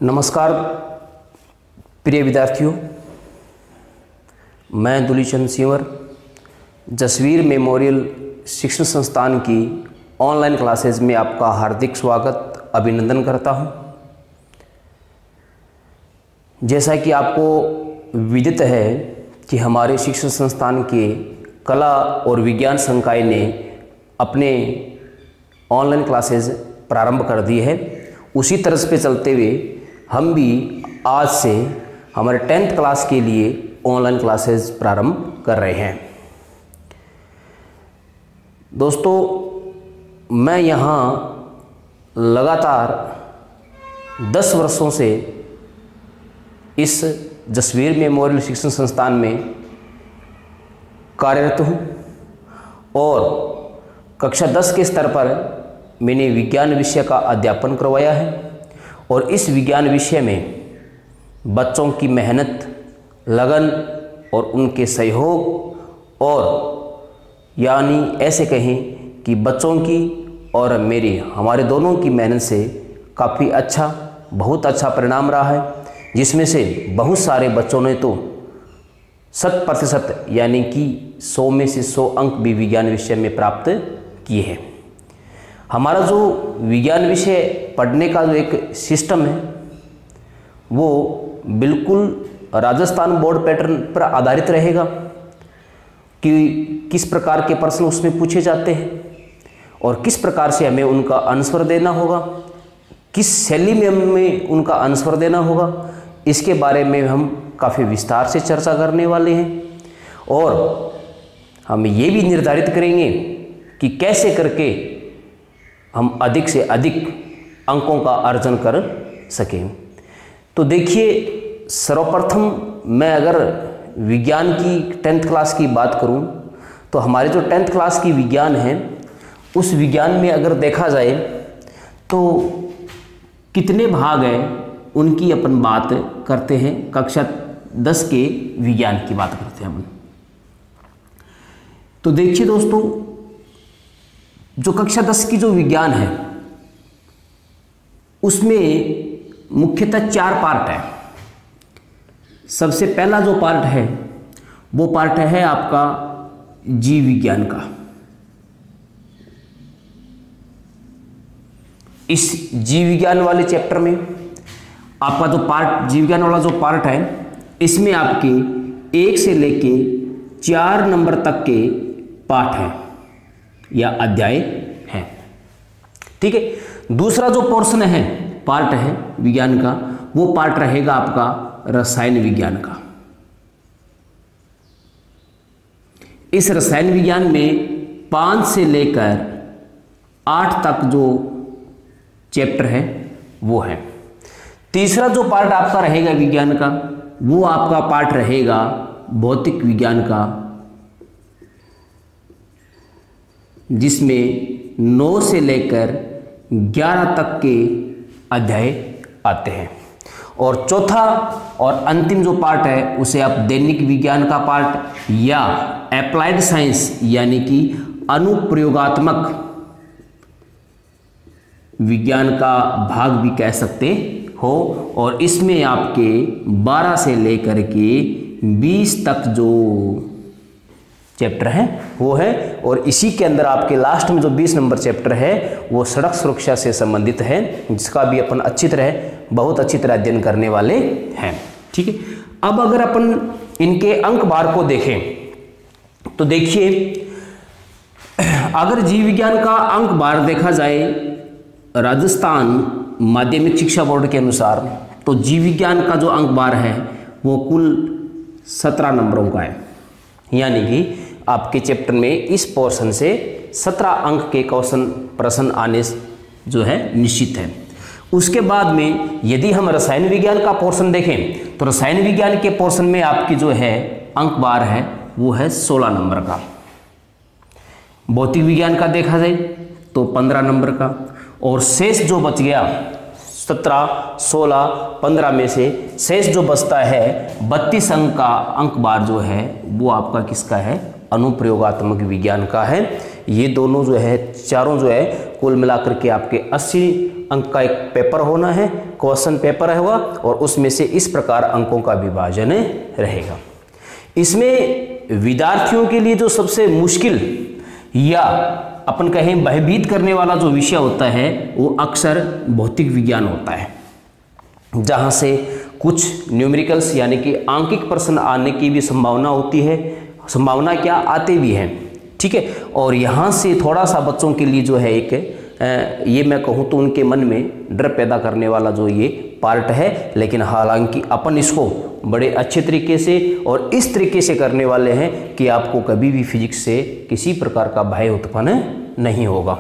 नमस्कार प्रिय विद्यार्थियों, मैं दुलीचंद सिंवर जसवीर मेमोरियल शिक्षण संस्थान की ऑनलाइन क्लासेज में आपका हार्दिक स्वागत अभिनंदन करता हूं। जैसा कि आपको विदित है कि हमारे शिक्षण संस्थान के कला और विज्ञान संकाय ने अपने ऑनलाइन क्लासेज प्रारंभ कर दी है। उसी तरह पे चलते हुए हम भी आज से हमारे 10th क्लास के लिए ऑनलाइन क्लासेस प्रारंभ कर रहे हैं। दोस्तों, मैं यहाँ लगातार 10 वर्षों से इस जसवीर मेमोरियल शिक्षण संस्थान में कार्यरत हूँ और कक्षा 10 के स्तर पर मैंने विज्ञान विषय का अध्यापन करवाया है और इस विज्ञान विषय में बच्चों की मेहनत, लगन और उनके सहयोग और यानी ऐसे कहें कि बच्चों की और हमारे दोनों की मेहनत से काफ़ी बहुत अच्छा परिणाम रहा है, जिसमें से बहुत सारे बच्चों ने तो 100% यानी कि 100 में से 100 अंक भी विज्ञान विषय में प्राप्त किए हैं। हमारा जो विज्ञान विषय पढ़ने का जो एक सिस्टम है वो बिल्कुल राजस्थान बोर्ड पैटर्न पर आधारित रहेगा कि किस प्रकार के प्रश्न उसमें पूछे जाते हैं और किस प्रकार से हमें उनका आंसर देना होगा, किस शैली में हमें उनका आंसर देना होगा। इसके बारे में हम काफ़ी विस्तार से चर्चा करने वाले हैं और हम ये भी निर्धारित करेंगे कि कैसे करके हम अधिक से अधिक अंकों का अर्जन कर सकें। तो देखिए, सर्वप्रथम मैं अगर विज्ञान की 10th क्लास की बात करूं तो हमारे जो 10th क्लास की विज्ञान है उस विज्ञान में अगर देखा जाए तो कितने भाग हैं उनकी अपन बात करते हैं। कक्षा 10 के विज्ञान की बात करते हैं अपन। तो देखिए दोस्तों, जो कक्षा 10 की जो विज्ञान है उसमें मुख्यतः 4 पार्ट है। सबसे पहला जो पार्ट है वो पार्ट है आपका जीव विज्ञान का। इस जीव विज्ञान वाले चैप्टर में आपका जो पार्ट जीव विज्ञान वाला जो पार्ट है इसमें आपके 1 से लेके 4 नंबर तक के पाठ हैं या अध्याय है। ठीक है। दूसरा जो पोर्शन है, पार्ट है विज्ञान का, वो पार्ट रहेगा आपका रसायन विज्ञान का। इस रसायन विज्ञान में 5 से लेकर 8 तक जो चैप्टर है वो है। तीसरा जो पार्ट आपका रहेगा विज्ञान का वो आपका पार्ट रहेगा भौतिक विज्ञान का, जिसमें 9 से लेकर 11 तक के अध्याय आते हैं। और चौथा और अंतिम जो पार्ट है उसे आप दैनिक विज्ञान का पार्ट या एप्लाइड साइंस यानी कि अनुप्रयोगात्मक विज्ञान का भाग भी कह सकते हो। और इसमें आपके 12 से लेकर के 20 तक जो चैप्टर है वो है। और इसी के अंदर आपके लास्ट में जो 20 नंबर चैप्टर है वो सड़क सुरक्षा से संबंधित है, जिसका भी अपन बहुत अच्छी तरह अध्ययन करने वाले हैं। ठीक है। अब अगर अपन इनके अंक भार को देखें तो देखिए, अगर जीव विज्ञान का अंक भार देखा जाए राजस्थान माध्यमिक शिक्षा बोर्ड के अनुसार तो जीव विज्ञान का जो अंक भार है वो कुल 17 नंबरों का है। यानी कि आपके चैप्टर में इस पोर्शन से 17 अंक के क्वेश्चन प्रश्न आने जो है निश्चित है। उसके बाद में यदि हम रसायन विज्ञान का पोर्शन देखें तो रसायन विज्ञान के पोर्शन में आपकी जो है अंक भार है वो है 16 नंबर का। भौतिक विज्ञान का देखा जाए तो 15 नंबर का, और शेष जो बच गया 17, 16, 15 में से शेष जो बचता है 32 अंक का अंक भार जो है वो आपका किसका है, अनुप्रयोगात्मक विज्ञान का है। ये दोनों जो है चारों जो है कुल मिलाकर के आपके 80 अंक का एक पेपर होना है, क्वेश्चन पेपर है वह, और उसमें से इस प्रकार अंकों का विभाजन रहेगा। इसमें विद्यार्थियों के लिए जो सबसे मुश्किल या अपन कहें भयभीत करने वाला जो विषय होता है वो अक्सर भौतिक विज्ञान होता है, जहाँ से कुछ न्यूमेरिकल्स यानी कि आंकिक प्रश्न आने की भी संभावना होती है, संभावना क्या आते भी हैं, ठीक है। और यहाँ से थोड़ा सा बच्चों के लिए जो है एक ये मैं कहूँ तो उनके मन में डर पैदा करने वाला जो ये पार्ट है, लेकिन हालांकि अपन इसको बड़े अच्छे तरीके से और इस तरीके से करने वाले हैं कि आपको कभी भी फिजिक्स से किसी प्रकार का भय उत्पन्न नहीं होगा,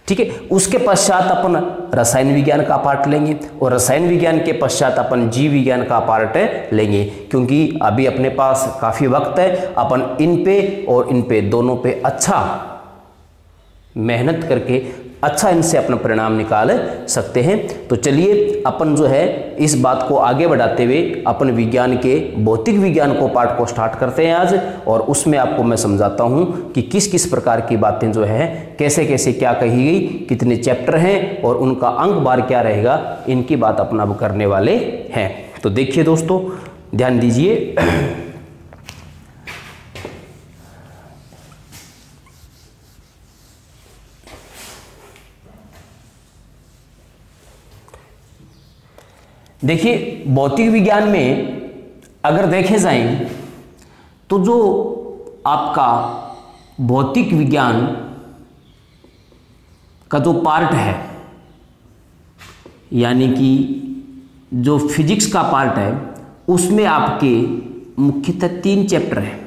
ठीक है। उसके पश्चात अपन रसायन विज्ञान का पार्ट लेंगे और रसायन विज्ञान के पश्चात अपन जीव विज्ञान का पार्ट लेंगे, क्योंकि अभी अपने पास काफ़ी वक्त है, अपन इन पे दोनों पे अच्छा मेहनत करके अच्छा इनसे अपना परिणाम निकाल सकते हैं। तो चलिए अपन जो है इस बात को आगे बढ़ाते हुए अपन विज्ञान के भौतिक विज्ञान को पार्ट को स्टार्ट करते हैं आज, और उसमें आपको मैं समझाता हूं कि किस किस प्रकार की बातें जो है कैसे कैसे क्या कही गई, कितने चैप्टर हैं और उनका अंक बार क्या रहेगा, इनकी बात अपन अब करने वाले हैं। तो देखिए दोस्तों, ध्यान दीजिए। देखिए भौतिक विज्ञान में अगर देखे जाएं तो जो आपका भौतिक विज्ञान का जो पार्ट है, यानी कि जो फिजिक्स का पार्ट है, उसमें आपके मुख्यतः 3 चैप्टर हैं।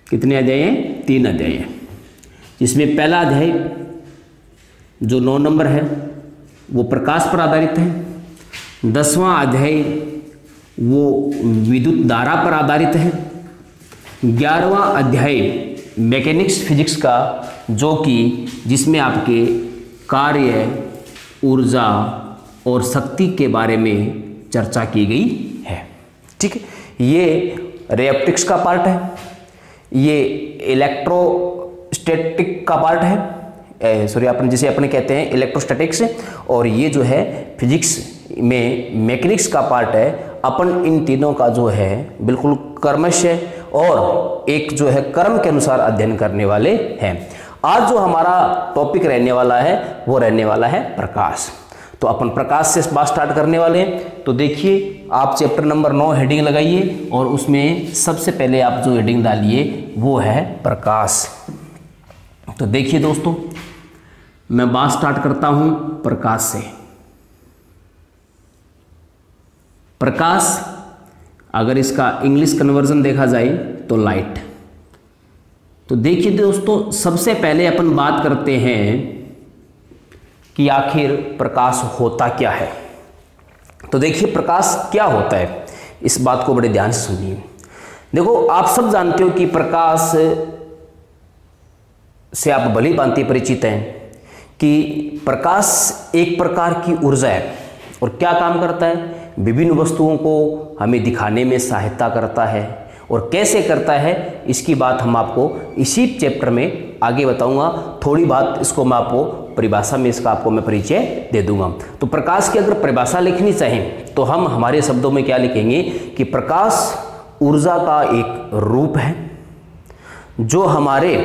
कितने अध्याय हैं? 3 अध्याय हैं, जिसमें पहला अध्याय जो 9 नंबर है वो प्रकाश पर आधारित है। 10वां अध्याय वो विद्युत धारा पर आधारित है। 11वां अध्याय मैकेनिक्स फिजिक्स का, जो कि जिसमें आपके कार्य, ऊर्जा और शक्ति के बारे में चर्चा की गई है, ठीक है। ये रिएक्टिक्स का पार्ट है, ये इलेक्ट्रोस्टैटिक का पार्ट है, सॉरी अपन जिसे अपने कहते हैं इलेक्ट्रोस्टैटिक्स, और ये जो है फिजिक्स में मैकेनिक्स का पार्ट है। अपन इन तीनों का जो है बिल्कुल क्रमशः और एक जो है क्रम के अनुसार अध्ययन करने वाले हैं। आज जो हमारा टॉपिक रहने वाला है वो रहने वाला है प्रकाश। तो अपन प्रकाश से बात स्टार्ट करने वाले हैं। तो देखिए, आप चैप्टर नंबर 9 हेडिंग लगाइए और उसमें सबसे पहले आप जो हेडिंग डालिए वो है प्रकाश। तो देखिए दोस्तों, मैं बात स्टार्ट करता हूं प्रकाश से। प्रकाश अगर इसका इंग्लिश कन्वर्जन देखा जाए तो लाइट। तो देखिए दोस्तों, सबसे पहले अपन बात करते हैं कि आखिर प्रकाश होता क्या है। तो देखिए प्रकाश क्या होता है, इस बात को बड़े ध्यान से सुनिए। देखो, आप सब जानते हो कि प्रकाश से आप भली भांति परिचित हैं कि प्रकाश एक प्रकार की ऊर्जा है और क्या काम करता है, विभिन्न वस्तुओं को हमें दिखाने में सहायता करता है। और कैसे करता है इसकी बात हम आपको इसी चैप्टर में आगे बताऊंगा। थोड़ी बात इसको मैं आपको परिभाषा में इसका आपको मैं परिचय दे दूंगा। तो प्रकाश की अगर परिभाषा लिखनी चाहें तो हम हमारे शब्दों में क्या लिखेंगे कि प्रकाश ऊर्जा का एक रूप है जो हमारे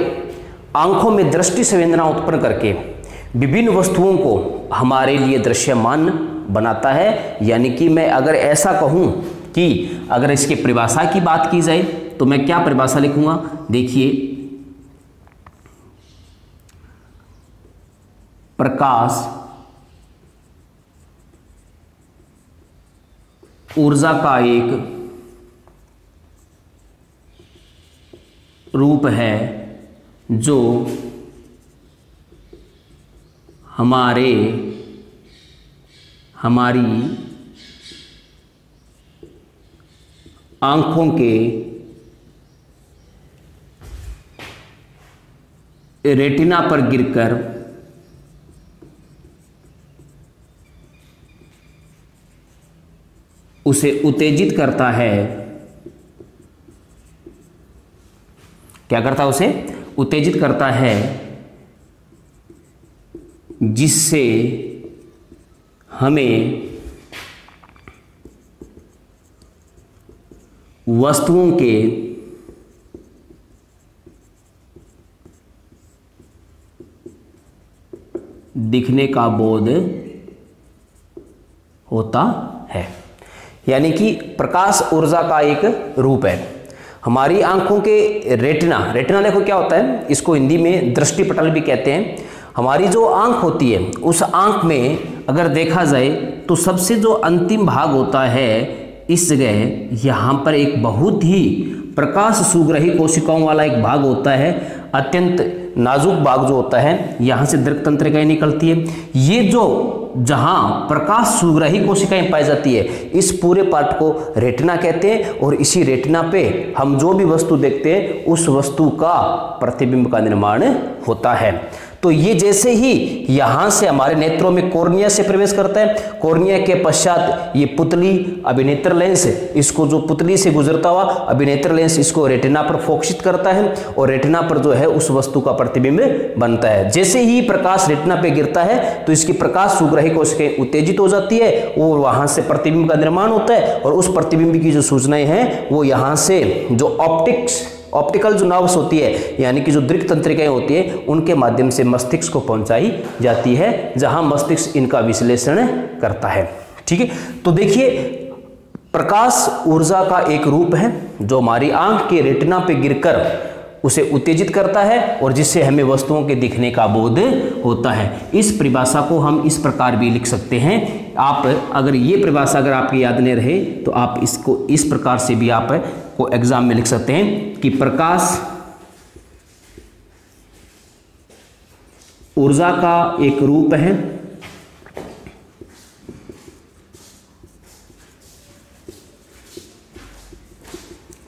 आंखों में दृष्टि संवेदना उत्पन्न करके विभिन्न वस्तुओं को हमारे लिए दृश्यमान बनाता है। यानी कि मैं अगर ऐसा कहूं कि अगर इसकी परिभाषा की बात की जाए तो मैं क्या परिभाषा लिखूंगा, देखिए, प्रकाश ऊर्जा का एक रूप है जो हमारी आंखों के रेटिना पर गिरकर उसे उत्तेजित करता है क्या करता है, उसे उत्तेजित करता है, जिससे हमें वस्तुओं के दिखने का बोध होता है। यानी कि प्रकाश ऊर्जा का एक रूप है। हमारी आंखों के रेटिना देखो क्या होता है, इसको हिंदी में दृष्टि पटल भी कहते हैं। हमारी जो आंख होती है, उस आंख में अगर देखा जाए तो सबसे जो अंतिम भाग होता है, इस जगह यहाँ पर एक बहुत ही प्रकाश सुग्राही कोशिकाओं वाला एक भाग होता है। अत्यंत नाजुक भाग जो होता है, यहाँ से दृक् तंत्रिकाएं निकलती है। ये जो जहाँ प्रकाश सुग्राही कोशिकाएं पाई जाती है, इस पूरे पार्ट को रेटिना कहते हैं। और इसी रेटिना पे हम जो भी वस्तु देखते हैं, उस वस्तु का प्रतिबिंब का निर्माण होता है। तो ये जैसे ही यहाँ से हमारे नेत्रों में कॉर्निया से प्रवेश करता है, कॉर्निया के पश्चात ये पुतली अभिनेत्र लेंस, इसको जो पुतली से गुजरता हुआ अभिनेत्र लेंस इसको रेटिना पर फोकसित करता है, और रेटिना पर जो है उस वस्तु का प्रतिबिंब बनता है। जैसे ही प्रकाश रेटिना पे गिरता है तो इसकी प्रकाश सुग्राही कोशिकाएं उत्तेजित हो जाती है और वहां से प्रतिबिंब का निर्माण होता है। और उस प्रतिबिंब की जो सूचनाएं हैं वो यहाँ से जो ऑप्टिकल जो नर्व्स होती है, यानी कि जो दृक् तंत्रिकाएं होती है, उनके माध्यम से मस्तिष्क को पहुंचाई जाती है, जहां मस्तिष्क इनका विश्लेषण करता है। ठीक है, तो देखिए प्रकाश ऊर्जा का एक रूप है जो हमारी आंख के रेटिना पे गिरकर उसे उत्तेजित करता है और जिससे हमें वस्तुओं के दिखने का बोध होता है। इस परिभाषा को हम इस प्रकार भी लिख सकते हैं। आप अगर ये परिभाषा अगर आपकी याद नहीं रहे तो आप इसको इस प्रकार से भी आप को एग्जाम में लिख सकते हैं कि प्रकाश ऊर्जा का एक रूप है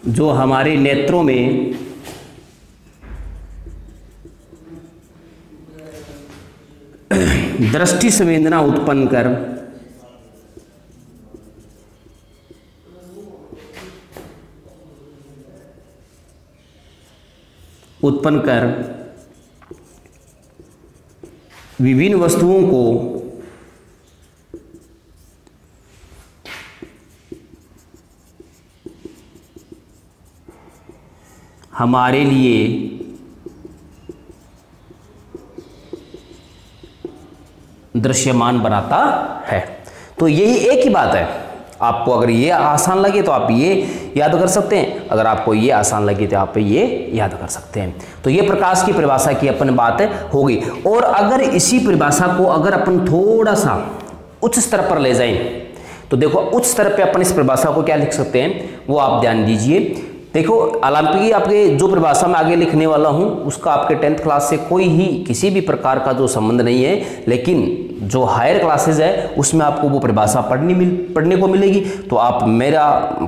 जो हमारे नेत्रों में दृष्टि संवेदना उत्पन्न कर विभिन्न वस्तुओं को हमारे लिए दृश्यमान बनाता है। तो यही एक ही बात है। आपको अगर ये आसान लगे तो आप ये याद कर सकते हैं, अगर आपको ये आसान लगे तो आप ये याद कर सकते हैं। तो ये प्रकाश की परिभाषा की अपन बात होगी। और अगर इसी परिभाषा को अगर अपन थोड़ा सा उच्च स्तर पर ले जाएं तो देखो उच्च स्तर पे अपन इस परिभाषा को क्या लिख सकते हैं वो आप ध्यान दीजिए। देखो हालांकि आपके जो परिभाषा में आगे लिखने वाला हूं उसका आपके 10th क्लास से कोई ही किसी भी प्रकार का जो संबंध नहीं है, लेकिन जो हायर क्लासेज है उसमें आपको वो परिभाषा पढ़ने को मिलेगी। तो आप, मेरा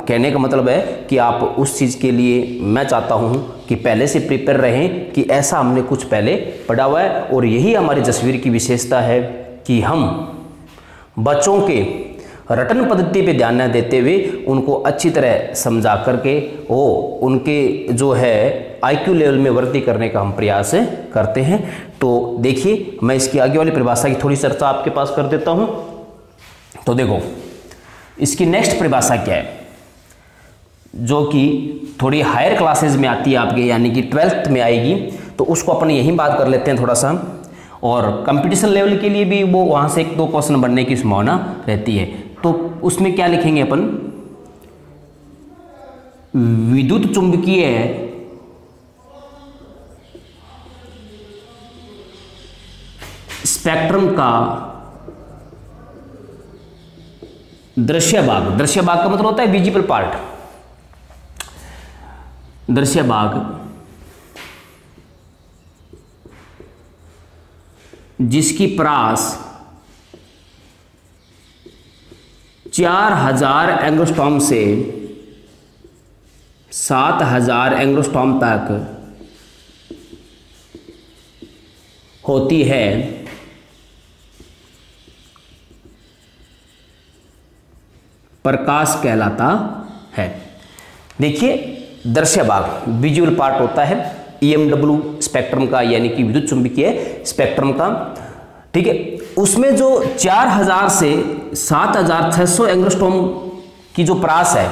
कहने का मतलब है कि आप उस चीज़ के लिए मैं चाहता हूं कि पहले से प्रिपेयर रहें कि ऐसा हमने कुछ पहले पढ़ा हुआ है। और यही हमारी जसवीर की विशेषता है कि हम बच्चों के रटन पद्धति पे ध्यान न देते हुए उनको अच्छी तरह समझा करके उनके जो है IQ लेवल में वृद्धि करने का हम प्रयास करते हैं। तो देखिए मैं इसकी आगे वाली परिभाषा की थोड़ी चर्चा आपके पास कर देता हूं। तो देखो इसकी नेक्स्ट परिभाषा क्या है जो कि थोड़ी हायर क्लासेज में आती है आपके, यानी कि 12th में आएगी। तो उसको अपन यहीं बात कर लेते हैं थोड़ा सा, और कंपटीशन लेवल के लिए भी वो वहाँ से 1-2 क्वेश्चन बनने की संभावना रहती है। तो उसमें क्या लिखेंगे अपन, विद्युत चुंबकीय स्पेक्ट्रम का दृश्य भाग का मतलब होता है विजिबल पार्ट, दृश्य भाग जिसकी परास 4000 एंगस्ट्रॉम से 7000 एंगस्ट्रॉम तक होती है, प्रकाश कहलाता है। देखिए दृश्य भाग विजुअल पार्ट होता है, EMW स्पेक्ट्रम का, यानी कि विद्युत चुंबकीय स्पेक्ट्रम का, ठीक है। उसमें जो 4000 से 7600 एंगस्ट्रॉम की जो परास है,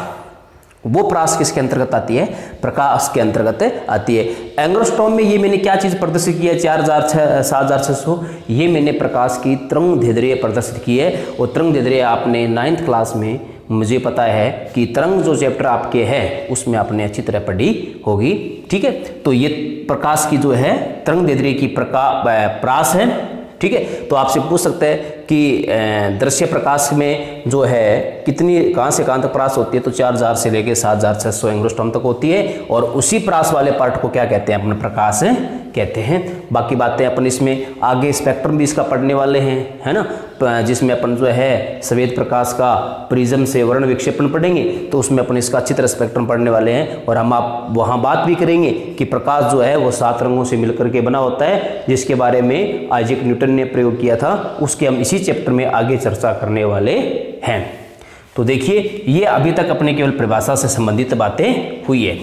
वो परास किसके अंतर्गत आती है? प्रकाश के अंतर्गत आती है। एंगस्ट्रॉम में ये मैंने क्या चीज प्रदर्शित की है? 7600, ये मैंने प्रकाश की तरंग दैर्ध्य प्रदर्शित की है। और तरंग दैर्ध्य आपने 9th क्लास में, मुझे पता है कि तरंग जो चैप्टर आपके है उसमें आपने अच्छी तरह पढ़ी होगी, ठीक है। तो ये प्रकाश की जो है तरंग दैर्ध्य की परास है, ठीक है। तो आपसे पूछ सकते हैं कि दृश्य प्रकाश में जो है कितनी, कहाँ से कहाँ तक परास होती है? तो 4000 से लेकर 7600 एंगस्ट्रॉम तक होती है। और उसी परास वाले पार्ट को क्या कहते हैं? अपने प्रकाश कहते हैं। बाकी बातें अपन इसमें आगे स्पेक्ट्रम भी इसका पढ़ने वाले हैं, है ना, जिसमें अपन जो है सफेद प्रकाश का प्रिज्म से वर्ण विक्षेपण पढ़ेंगे, तो उसमें अपन इसका अच्छी तरह स्पेक्ट्रम पढ़ने वाले हैं। और हम आप वहाँ बात भी करेंगे कि प्रकाश जो है वो 7 रंगों से मिलकर के बना होता है, जिसके बारे में आइजैक न्यूटन ने प्रयोग किया था, उसके हम इसी चैप्टर में आगे चर्चा करने वाले हैं। तो देखिए, ये अभी तक अपने केवल परिभाषा से संबंधित बातें हुई है।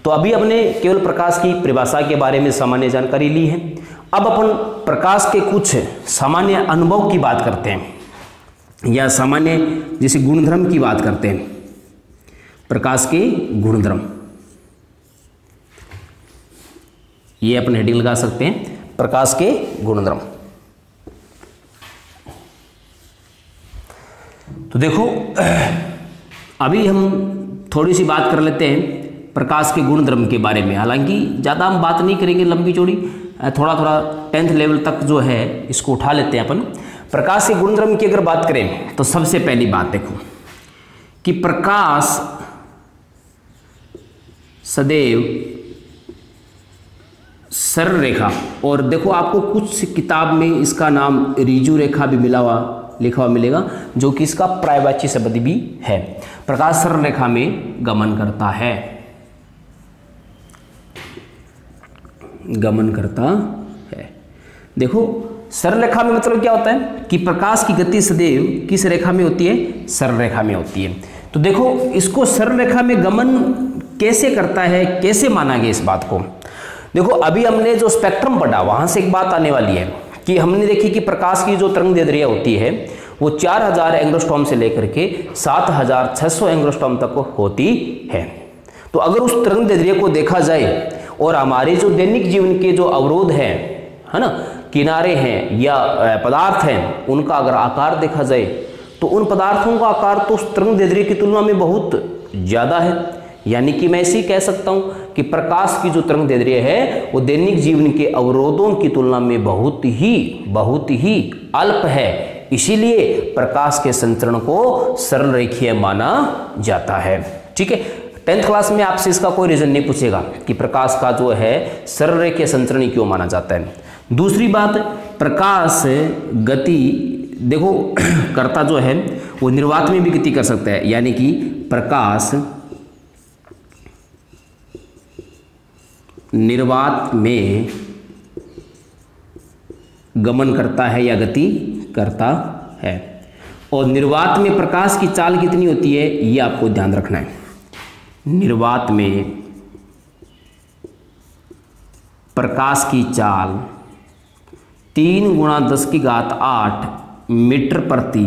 तो अभी हमने केवल प्रकाश की परिभाषा के बारे में सामान्य जानकारी ली है। अब अपन प्रकाश के कुछ सामान्य अनुभव की बात करते हैं, या सामान्य जैसे गुणधर्म की बात करते हैं। प्रकाश के गुणधर्म, ये अपन हेडिंग लगा सकते हैं, प्रकाश के गुणधर्म। तो देखो, अभी हम थोड़ी सी बात कर लेते हैं प्रकाश के गुणधर्म के बारे में। हालांकि ज़्यादा हम बात नहीं करेंगे लंबी चौड़ी, थोड़ा थोड़ा 10th लेवल तक जो है इसको उठा लेते हैं अपन। प्रकाश के गुणधर्म की अगर बात करें तो सबसे पहली बात देखो कि प्रकाश सदैव सरल रेखा, और देखो आपको कुछ किताब में इसका नाम रिजु रेखा भी लिखा हुआ मिलेगा, जो कि इसका पर्यायवाची शब्द भी है। प्रकाश सरल रेखा में गमन करता है, गमन करता है। देखो, सरल रेखा में मतलब क्या होता है कि प्रकाश की गति सदैव किस रेखा में होती है? सरल रेखा में होती है। तो देखो, इसको सरल रेखा में गमन कैसे करता है, कैसे माना गया इस बात को? देखो, अभी हमने जो स्पेक्ट्रम पढ़ा वहां से एक बात आने वाली है कि हमने देखी कि प्रकाश की जो तरंग दैर्ध्य होती है वो 4000 एंगस्ट्रॉम से लेकर के 7600 एंगस्ट्रॉम तक होती है। तो अगर उस तरंग दैर्ध्य को देखा जाए और हमारे जो दैनिक जीवन के जो अवरोध हैं, है ना, किनारे हैं या पदार्थ हैं, उनका अगर आकार देखा जाए तो उन पदार्थों का आकार तो उस तरंग दैर्ध्य की तुलना में बहुत ज़्यादा है। यानी कि मैं ऐसे ही कह सकता हूँ कि प्रकाश की जो तरंग दैर्ध्य है वो दैनिक जीवन के अवरोधों की तुलना में बहुत ही अल्प है। इसीलिए प्रकाश के संचरण को सरल रेखीय माना जाता है, ठीक है। 10th क्लास में आपसे इसका कोई रीजन नहीं पूछेगा कि प्रकाश का जो है सरल रेखीय संचरण क्यों माना जाता है। दूसरी बात, प्रकाश गति देखो कर्ता जो है वो निर्वात में भी गति कर सकता है, यानी कि प्रकाश निर्वात में गमन करता है या गति करता है। और निर्वात में प्रकाश की चाल कितनी होती है ये आपको ध्यान रखना है। निर्वात में प्रकाश की चाल 3 × 10⁸ मीटर प्रति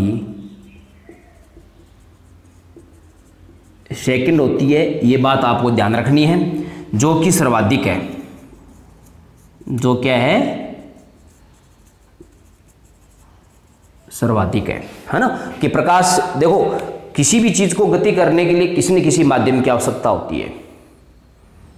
सेकंड होती है। ये बात आपको ध्यान रखनी है, जो कि सर्वाधिक है। जो क्या है? सर्वाधिक है ना। कि प्रकाश देखो, किसी भी चीज को गति करने के लिए किसी न किसी माध्यम की आवश्यकता होती है।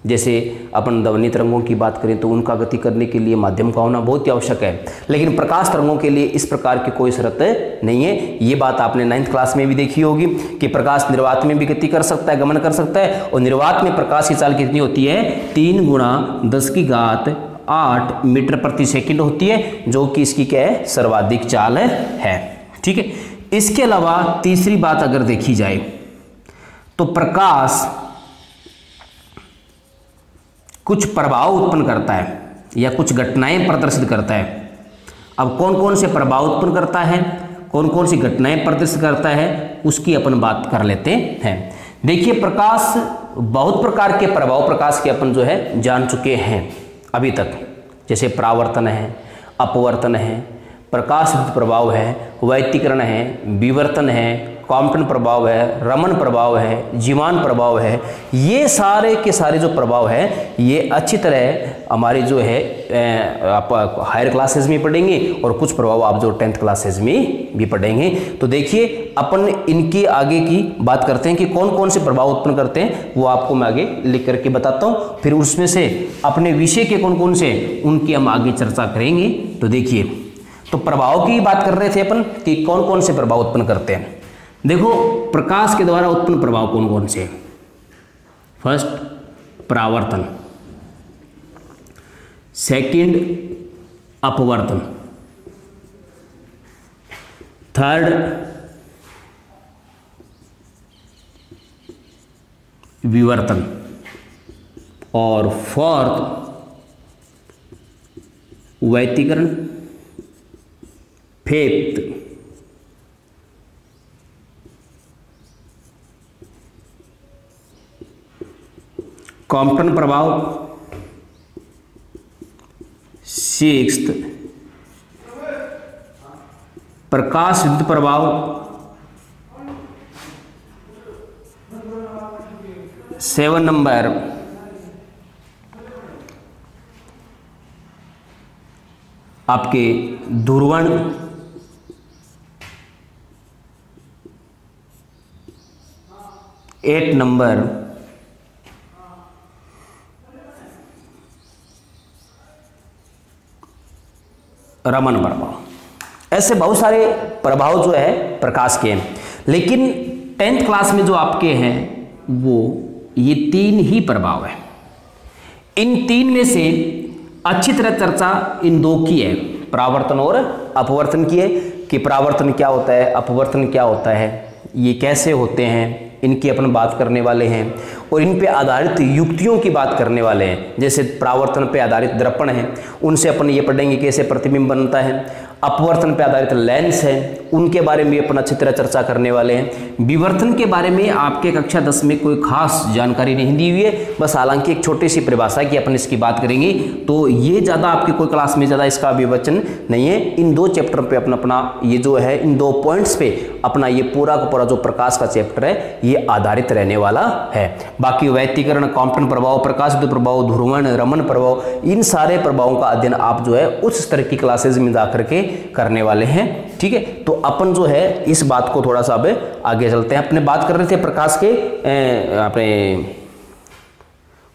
जैसे अपन ध्वनि तरंगों की बात करें तो उनका गति करने के लिए माध्यम का होना बहुत ही आवश्यक है, लेकिन प्रकाश तरंगों के लिए इस प्रकार की कोई शर्त नहीं है। ये बात आपने 9th क्लास में भी देखी होगी कि प्रकाश निर्वात में भी गति कर सकता है, गमन कर सकता है। और निर्वात में प्रकाश की चाल कितनी होती है? 3 × 10⁸ मीटर प्रति सेकंड होती है, जो कि इसकी क्या है? सर्वाधिक चाल है, ठीक है। इसके अलावा तीसरी बात अगर देखी जाए तो प्रकाश कुछ प्रभाव उत्पन्न करता है या कुछ घटनाएं प्रदर्शित करता है। अब कौन कौन से प्रभाव उत्पन्न करता है, कौन कौन सी घटनाएं प्रदर्शित करता है, उसकी अपन बात कर लेते हैं। देखिए, प्रकाश बहुत प्रकार के प्रभाव प्रकाश के अपन जो है जान चुके हैं, अभी तक, जैसे परावर्तन है, अपवर्तन है, प्रकाश विद्युत प्रभाव है, वैतीकरण है, विवर्तन है, कॉम्पटन प्रभाव है, रमन प्रभाव है, जीवान प्रभाव है, ये सारे के सारे जो प्रभाव है ये अच्छी तरह हमारे जो है आप हायर क्लासेस में पढ़ेंगे और कुछ प्रभाव आप जो 10th क्लासेस में भी पढ़ेंगे। तो देखिए अपन इनकी आगे की बात करते हैं कि कौन कौन से प्रभाव उत्पन्न करते हैं, वो आपको मैं आगे लिख करके बताता हूँ। फिर उसमें से अपने विषय के कौन कौन से उनकी हम आगे चर्चा करेंगे। तो देखिए, तो प्रभाव की बात कर रहे थे अपन कि कौन कौन से प्रभाव उत्पन्न करते हैं। देखो, प्रकाश के द्वारा उत्पन्न प्रभाव कौन कौन से? फर्स्ट, परावर्तन। सेकंड, अपवर्तन। थर्ड, विवर्तन। और फोर्थ, वैतीकरण। फिफ्थ, कॉम्पटन प्रभाव। सिक्स्थ, प्रकाश विद्युत प्रभाव। सेवन नंबर, आपके ध्रुवण। 8 नंबर, रमन प्रभाव। ऐसे बहुत सारे प्रभाव जो है प्रकाश के हैं, लेकिन 10th क्लास में जो आपके हैं वो ये 3 ही प्रभाव है। इन 3 में से अच्छी तरह चर्चा इन 2 की है, परावर्तन और अपवर्तन की है कि परावर्तन क्या होता है, अपवर्तन क्या होता है, ये कैसे होते हैं, इनकी अपन बात करने वाले हैं। और इन पे आधारित युक्तियों की बात करने वाले हैं। जैसे परावर्तन पे आधारित दर्पण है, उनसे अपन ये पढ़ेंगे कैसे प्रतिबिंब बनता है। अपवर्तन पे आधारित लेंस है, उनके बारे में अपन अच्छी तरह चर्चा करने वाले हैं। विवर्तन के बारे में आपके कक्षा 10 में कोई खास जानकारी नहीं दी हुई है, बस हालांकि एक छोटी सी परिभाषा की अपन इसकी बात करेंगे। तो ये ज़्यादा आपकी कोई क्लास में ज़्यादा इसका विवेचन नहीं है। इन 2 चैप्टर पे अपना ये जो है, इन 2 पॉइंट्स पे अपना ये पूरा का पूरा जो प्रकाश का चैप्टर है ये आधारित रहने वाला है। बाकी वैतीकरण, कॉम्पटन प्रभाव, प्रकाश विद्युत प्रभाव, ध्रुवण, रमन प्रभाव, इन सारे प्रभावों का अध्ययन आप जो है उस स्तर की क्लासेज में जाकर के करने वाले हैं। ठीक है, तो अपन जो है इस बात को थोड़ा सा अब आगे चलते हैं। अपने बात कर रहे थे प्रकाश के अपने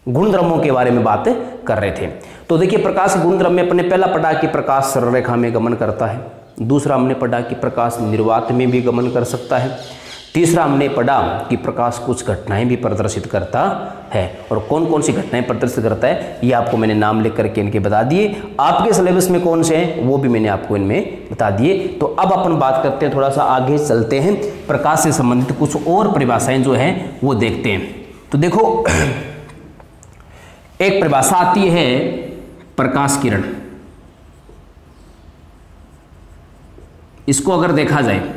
गुणधर्मों के बारे में बात कर रहे थे। तो देखिए, प्रकाश गुणधर्म में अपने पहला पढ़ा कि प्रकाश सरल रेखा में गमन करता है। दूसरा हमने पढ़ा कि प्रकाश निर्वात में भी गमन कर सकता है। तीसरा हमने पढ़ा कि प्रकाश कुछ घटनाएं भी प्रदर्शित करता है। और कौन कौन सी घटनाएं प्रदर्शित करता है ये आपको मैंने नाम लिख करके इनके बता दिए। आपके सिलेबस में कौन से हैं वो भी मैंने आपको इनमें बता दिए। तो अब अपन बात करते हैं, थोड़ा सा आगे चलते हैं, प्रकाश से संबंधित कुछ और परिभाषाएं जो हैं वो देखते हैं। तो देखो, एक परिभाषा आती है प्रकाश किरण। इसको अगर देखा जाए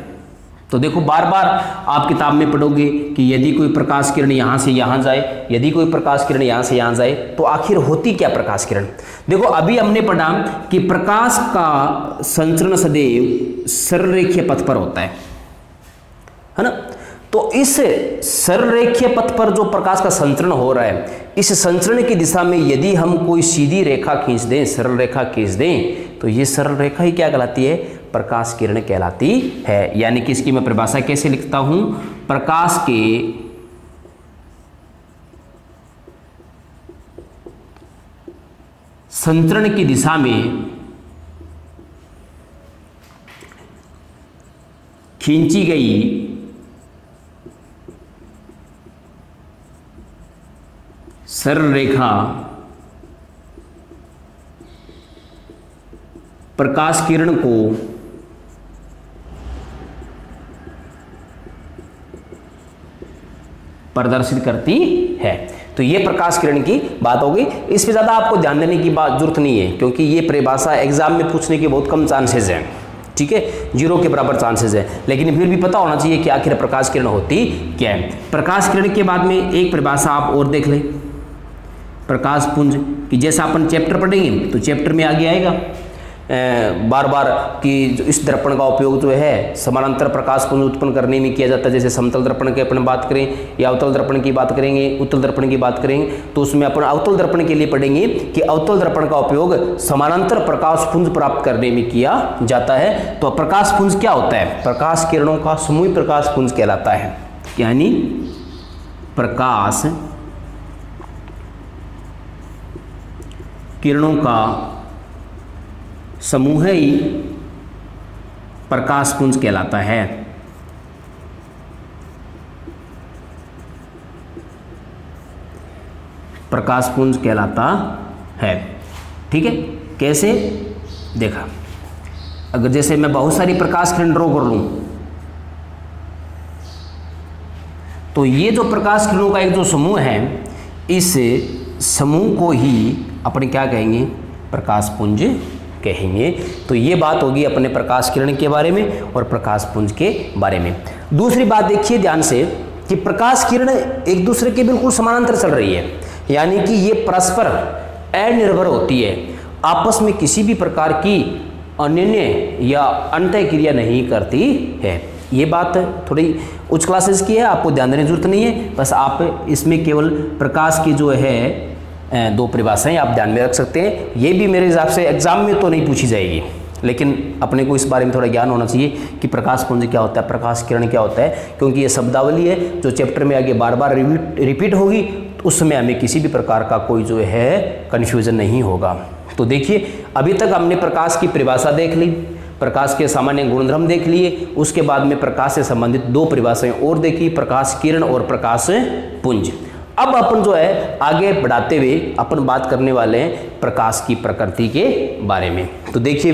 तो देखो, बार बार आप किताब में पढ़ोगे कि यदि कोई प्रकाश किरण यहाँ से यहाँ जाए, यदि कोई प्रकाश किरण यहाँ से यहाँ जाए, तो आखिर होती क्या प्रकाश किरण। देखो, अभी हमने पढ़ा कि प्रकाश का संचरण सदैव सरल रेखीय पथ पर होता है ना। तो इस सरल रेखीय पथ पर जो प्रकाश का संचरण हो रहा है, इस संचरण की दिशा में यदि हम कोई सीधी रेखा खींच दें, सरल रेखा खींच दें, तो ये सरल रेखा ही क्या कहलाती है, प्रकाश किरण कहलाती है। यानी कि इसकी मैं परिभाषा कैसे लिखता हूं, प्रकाश के संचरण की दिशा में खींची गई सरल रेखा प्रकाश किरण को प्रदर्शित करती है। तो ये प्रकाश किरण की बात होगी। इस पे ज़्यादा आपको ध्यान देने की बात जरूरत नहीं है, क्योंकि ये परिभाषा एग्जाम में पूछने के बहुत कम चांसेस हैं। ठीक है, 0 के बराबर चांसेस है, लेकिन फिर भी पता होना चाहिए कि आखिर प्रकाश किरण होती क्या है। प्रकाश किरण के बाद में एक परिभाषा आप और देख लें प्रकाश पुंज कि जैसा अपन चैप्टर पढ़ेंगे तो चैप्टर में आगे आएगा बार बार कि जो इस दर्पण का उपयोग जो है समानांतर प्रकाश पुंज उत्पन्न करने में किया जाता है। जैसे समतल दर्पण की अपन बात करें या अवतल दर्पण की बात करेंगे, उत्तल दर्पण की बात करेंगे, तो उसमें अपन अवतल दर्पण के लिए पढ़ेंगे कि अवतल दर्पण का उपयोग समानांतर प्रकाश पुंज प्राप्त करने में किया जाता है। तो प्रकाश पुंज क्या होता है? प्रकाश किरणों का समूह प्रकाश पुंज कहलाता है, यानी प्रकाश किरणों का समूह ही प्रकाश पुंज कहलाता है। प्रकाश पुंज कहलाता है। ठीक है, कैसे? देखा, अगर जैसे मैं बहुत सारी प्रकाश किरण ड्रॉ कर लूं तो ये जो प्रकाश किरणों का एक जो समूह है, इस समूह को ही अपने क्या कहेंगे? प्रकाश पुंज कहेंगे। तो ये बात होगी अपने प्रकाश किरण के बारे में और प्रकाश पुंज के बारे में। दूसरी बात देखिए ध्यान से कि प्रकाश किरण एक दूसरे के बिल्कुल समानांतर चल रही है, यानी कि ये परस्पर अनिर्भर होती है, आपस में किसी भी प्रकार की अन्य या अंतः क्रिया नहीं करती है। ये बात थोड़ी उच्च क्लासेस की है, आपको ध्यान देने की जरूरत नहीं है, बस आप इसमें केवल प्रकाश की जो है दो परिभाषाएं आप ध्यान में रख सकते हैं। ये भी मेरे हिसाब से एग्जाम में तो नहीं पूछी जाएगी, लेकिन अपने को इस बारे में थोड़ा ज्ञान होना चाहिए कि प्रकाश पुंज क्या होता है, प्रकाश किरण क्या होता है, क्योंकि ये शब्दावली है जो चैप्टर में आगे बार बार रिपीट होगी, तो उस समय हमें किसी भी प्रकार का कोई जो है कन्फ्यूजन नहीं होगा। तो देखिए, अभी तक हमने प्रकाश की परिभाषा देख ली, प्रकाश के सामान्य गुणधर्म देख लिए, उसके बाद में प्रकाश से संबंधित दो परिभाषाएं और देखी, प्रकाश किरण और प्रकाश पुंज। अब अपन जो है आगे बढ़ाते हुए अपन बात करने वाले हैं प्रकाश की प्रकृति के बारे में। तो देखिए,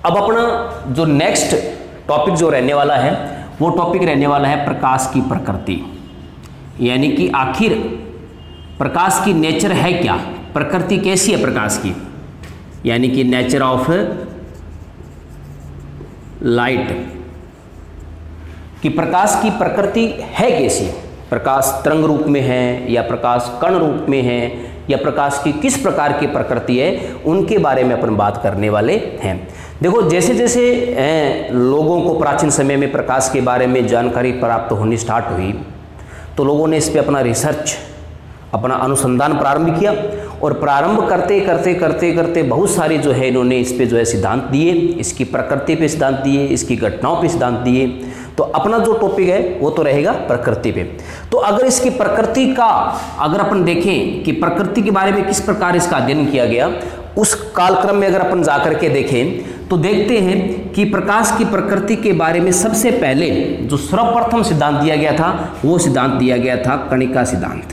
अब अपना जो नेक्स्ट टॉपिक जो रहने वाला है वो टॉपिक रहने वाला है प्रकाश की प्रकृति, यानी कि आखिर प्रकाश की नेचर है क्या, प्रकृति कैसी है प्रकाश की, यानी कि नेचर ऑफ लाइट, कि प्रकाश की प्रकृति है कैसी, प्रकाश तरंग रूप में है या प्रकाश कण रूप में है या प्रकाश की किस प्रकार की प्रकृति है, उनके बारे में अपन बात करने वाले हैं। देखो, जैसे जैसे लोगों को प्राचीन समय में प्रकाश के बारे में जानकारी प्राप्त होनी स्टार्ट हुई, तो लोगों ने इस पे अपना रिसर्च, अपना अनुसंधान प्रारंभ किया, और प्रारंभ करते करते करते करते बहुत सारे जो है इन्होंने इस पे जो है सिद्धांत दिए, इसकी प्रकृति पे सिद्धांत दिए, इसकी घटनाओं पे सिद्धांत दिए। तो अपना जो टॉपिक है वो तो रहेगा प्रकृति पे। तो अगर इसकी प्रकृति का अगर अपन देखें कि प्रकृति के बारे में किस प्रकार इसका अध्ययन किया गया, उस कालक्रम में अगर अपन जा करके देखें तो देखते हैं कि प्रकाश की प्रकृति के बारे में सबसे पहले जो सर्वप्रथम सिद्धांत दिया गया था वो सिद्धांत दिया गया था कणिका सिद्धांत।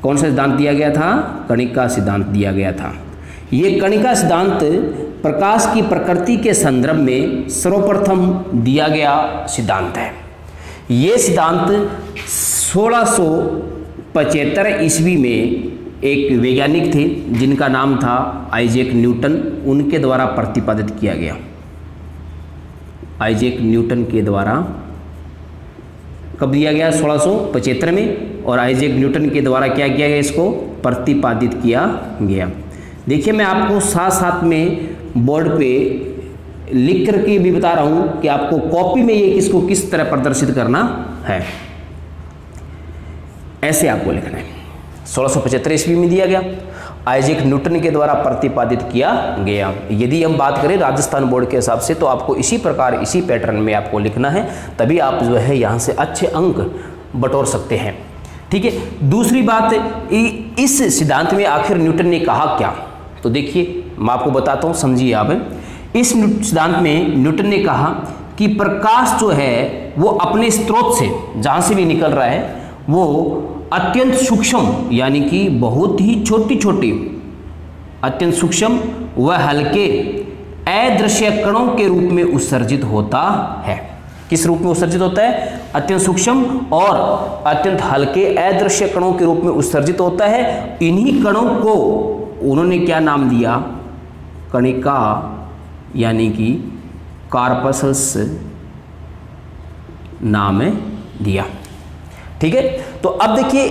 कौन सा सिद्धांत दिया गया था? कणिका सिद्धांत दिया गया था। ये कणिका सिद्धांत प्रकाश की प्रकृति के संदर्भ में सर्वप्रथम दिया गया सिद्धांत है। ये सिद्धांत 1675 ईस्वी में एक वैज्ञानिक थे जिनका नाम था आइजैक न्यूटन, उनके द्वारा प्रतिपादित किया गया। आइजैक न्यूटन के द्वारा कब दिया गया? 1675 में। और आइजैक न्यूटन के द्वारा क्या किया गया? इसको प्रतिपादित किया गया। देखिए, मैं आपको साथ साथ में बोर्ड पे लिख करके भी बता रहा हूं कि आपको कॉपी में ये किसको किस तरह प्रदर्शित करना है। ऐसे आपको लिखना है। 1675 ईस्वी में दिया गया, आइजैक न्यूटन के द्वारा प्रतिपादित किया गया। यदि हम बात करें राजस्थान बोर्ड के हिसाब से तो आपको इसी प्रकार इसी पैटर्न में आपको लिखना है, तभी आप जो है यहाँ से अच्छे अंक बटोर सकते हैं। ठीक है। दूसरी बात, इस सिद्धांत में आखिर न्यूटन ने कहा क्या? तो देखिए, मैं आपको बताता हूँ, समझिए आप। इस सिद्धांत में न्यूटन ने कहा कि प्रकाश जो है वो अपने स्रोत से जहाँ से भी निकल रहा है वो अत्यंत सूक्ष्म, यानी कि बहुत ही छोटी छोटी, अत्यंत सूक्ष्म व हल्के अदृश्य कणों के रूप में उत्सर्जित होता है। किस रूप में उत्सर्जित होता है? अत्यंत सूक्ष्म और अत्यंत हल्के अदृश्य कणों के रूप में उत्सर्जित होता है। इन्हीं कणों को उन्होंने क्या नाम दिया? कणिका, यानी कि कार्पसस नाम दिया। ठीक है, तो अब देखिए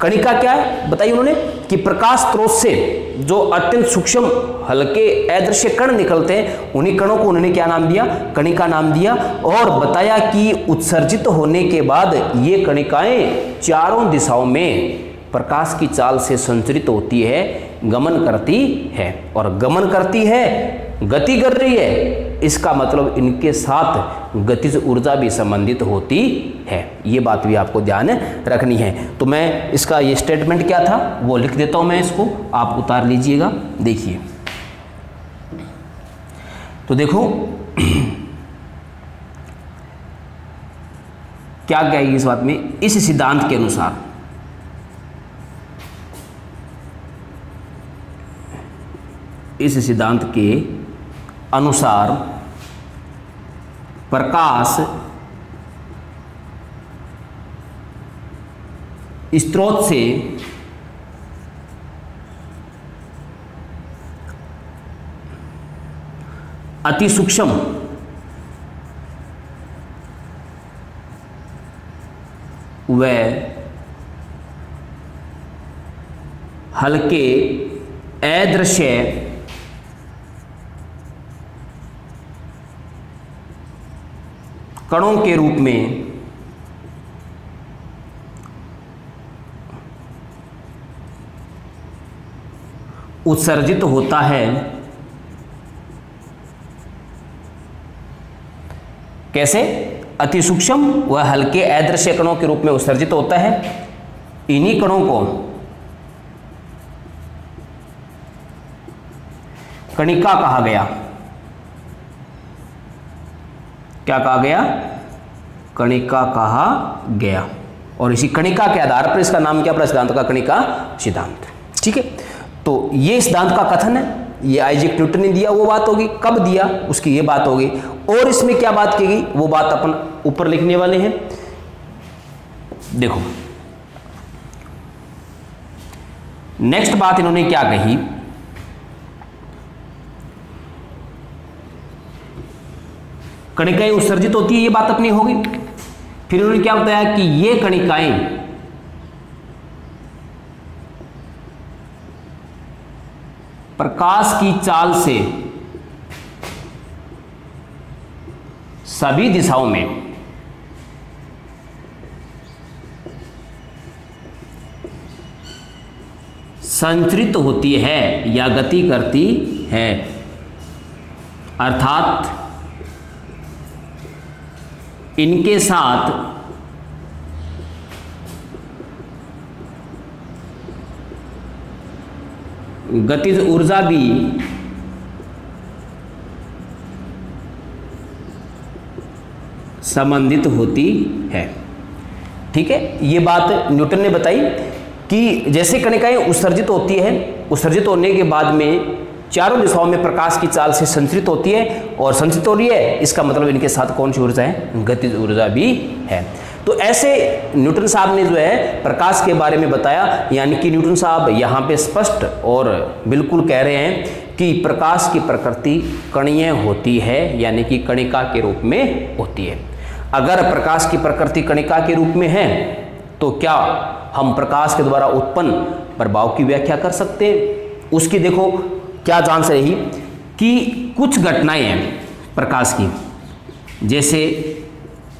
कणिका क्या है बताइए उन्होंने कि प्रकाश स्रोत से जो अत्यंत सूक्ष्म हल्के अदृश्य कण निकलते हैं उन्हीं कणों को उन्होंने क्या नाम दिया, कणिका नाम दिया। और बताया कि उत्सर्जित होने के बाद ये कणिकाएं चारों दिशाओं में प्रकाश की चाल से संचरित होती है, गमन करती है। और गमन करती है, गति कर रही है, इसका मतलब इनके साथ गतिज ऊर्जा भी संबंधित होती है। ये बात भी आपको ध्यान रखनी है। तो मैं इसका ये स्टेटमेंट क्या था वो लिख देता हूं, मैं इसको आप उतार लीजिएगा। देखिए तो देखो क्या कहेगी इस बात में, इस सिद्धांत के अनुसार प्रकाश स्रोत से अति सूक्ष्म व हल्के अदृश्य कणों के रूप में उत्सर्जित होता है। कैसे? अति सूक्ष्म व हल्के अदृश्य कणों के रूप में उत्सर्जित होता है। इन्हीं कणों को कणिका कहा गया। क्या कहा गया? कणिका कहा गया। और इसी कणिका के आधार पर इसका नाम क्या पड़ा? सिद्धांत का कणिका सिद्धांत। ठीक है, तो ये सिद्धांत का कथन है, ये आइजैक न्यूटन ने दिया, वो बात होगी। कब दिया उसकी ये बात होगी। और इसमें क्या बात की गई वो बात अपन ऊपर लिखने वाले हैं। देखो नेक्स्ट बात इन्होंने क्या कही, कणिकाएं उत्सर्जित होती है, ये बात अपनी होगी। फिर उन्होंने क्या बताया कि ये कणिकाएं प्रकाश की चाल से सभी दिशाओं में संचरित होती है या गति करती है। अर्थात इनके साथ गतिज ऊर्जा भी संबंधित होती है। ठीक है, ये बात न्यूटन ने बताई कि जैसे कणिकाएं उत्सर्जित होती है, उत्सर्जित होने के बाद में चारों दिशाओं में प्रकाश की चाल से संचरित होती है और संचरित हो रही है, इसका मतलब इनके साथ कौन सी ऊर्जा है? गतिज ऊर्जा भी है। तो ऐसे न्यूटन साहब ने जो है प्रकाश के बारे में बताया, यानी कि न्यूटन साहब यहाँ पे स्पष्ट और बिल्कुल कह रहे हैं कि प्रकाश की प्रकृति कणीय होती है, यानी कि कणिका के रूप में होती है। अगर प्रकाश की प्रकृति कणिका के रूप में है तो क्या हम प्रकाश के द्वारा उत्पन्न प्रभाव की व्याख्या कर सकते हैं? उसकी देखो क्या जान से रही कि कुछ घटनाएं हैं प्रकाश की, जैसे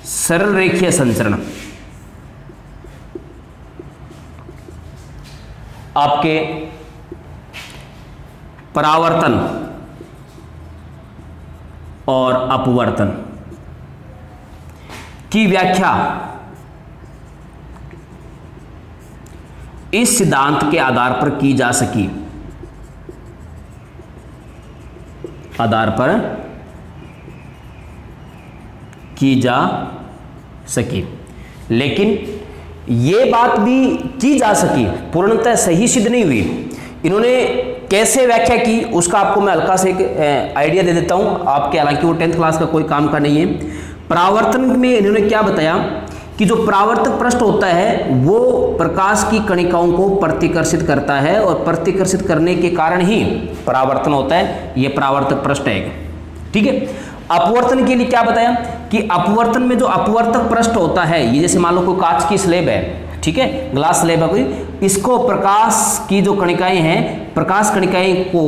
सरल रेखीय संचरण, आपके परावर्तन और अपवर्तन की व्याख्या इस सिद्धांत के आधार पर की जा सकी, लेकिन ये बात भी की जा सकी, पूर्णतः सही सिद्ध नहीं हुई। इन्होंने कैसे व्याख्या की उसका आपको मैं हल्का से एक आइडिया दे देता हूं आपके, हालांकि वो 10th क्लास का कोई काम का नहीं है। परावर्तन में इन्होंने क्या बताया कि जो परावर्तक पृष्ठ होता है वो प्रकाश की कणिकाओं को प्रतिकर्षित करता है और प्रतिकर्षित करने के कारण ही परावर्तन होता है। ये परावर्तक पृष्ठ है, ठीक है। अपवर्तन के लिए क्या बताया कि अपवर्तन में जो अपवर्तक पृष्ठ होता है, ये जैसे मान लो कोई कांच की स्लेब है, ठीक है, ग्लास स्लेब है कोई, इसको प्रकाश की जो कणिकाएं हैं, प्रकाश कणिकाएं को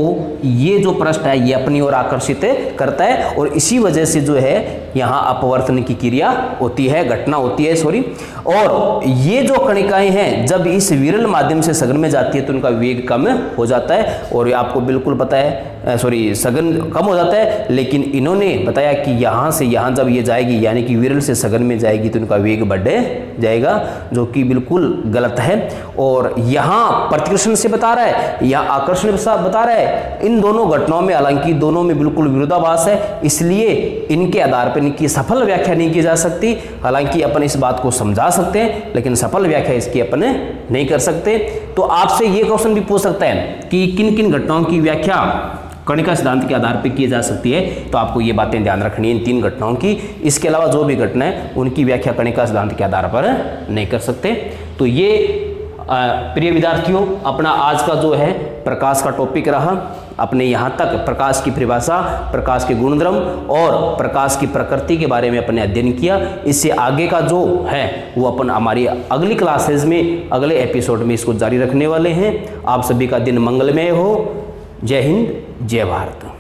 ये जो पृष्ठ है ये अपनी ओर आकर्षित करता है और इसी वजह से जो है यहाँ अपवर्तन की क्रिया होती है, घटना होती है, सॉरी। और ये जो कणिकाएं हैं जब इस विरल माध्यम से सघन में जाती है तो उनका वेग कम हो जाता है और ये आपको बिल्कुल पता है, सॉरी, सघन कम हो जाता है, लेकिन इन्होंने बताया कि यहाँ से यहाँ जब ये जाएगी यानी कि विरल से सघन में जाएगी तो उनका वेग बढ़ जाएगा, जो कि बिल्कुल गलत है। और यहाँ प्रतिकर्षण से बता रहा है, यहाँ आकर्षण से बता रहा है। इन दोनों घटनाओं में हालांकि दोनों में बिल्कुल विरोधाभास है, इसलिए इनके आधार पर इनकी सफल व्याख्या नहीं की जा सकती। हालांकि अपन इस बात को समझा सकते हैं लेकिन सफल व्याख्या इसकी अपन नहीं कर सकते। तो आपसे ये क्वेश्चन भी पूछ सकता है कि किन किन घटनाओं की व्याख्या कणिका सिद्धांत के आधार पर की जा सकती है, तो आपको ये बातें ध्यान रखनी है इन 3 घटनाओं की। इसके अलावा जो भी घटना है उनकी व्याख्या कणिका सिद्धांत के आधार पर नहीं कर सकते। तो ये प्रिय विद्यार्थियों, अपना आज का जो है प्रकाश का टॉपिक रहा। अपने यहाँ तक प्रकाश की परिभाषा, प्रकाश के गुणधर्म और प्रकाश की प्रकृति के बारे में अपने अध्ययन किया। इससे आगे का जो है वो अपन हमारी अगली क्लासेज में, अगले एपिसोड में इसको जारी रखने वाले हैं। आप सभी का दिन मंगलमय हो। जय हिंद, जय भारत।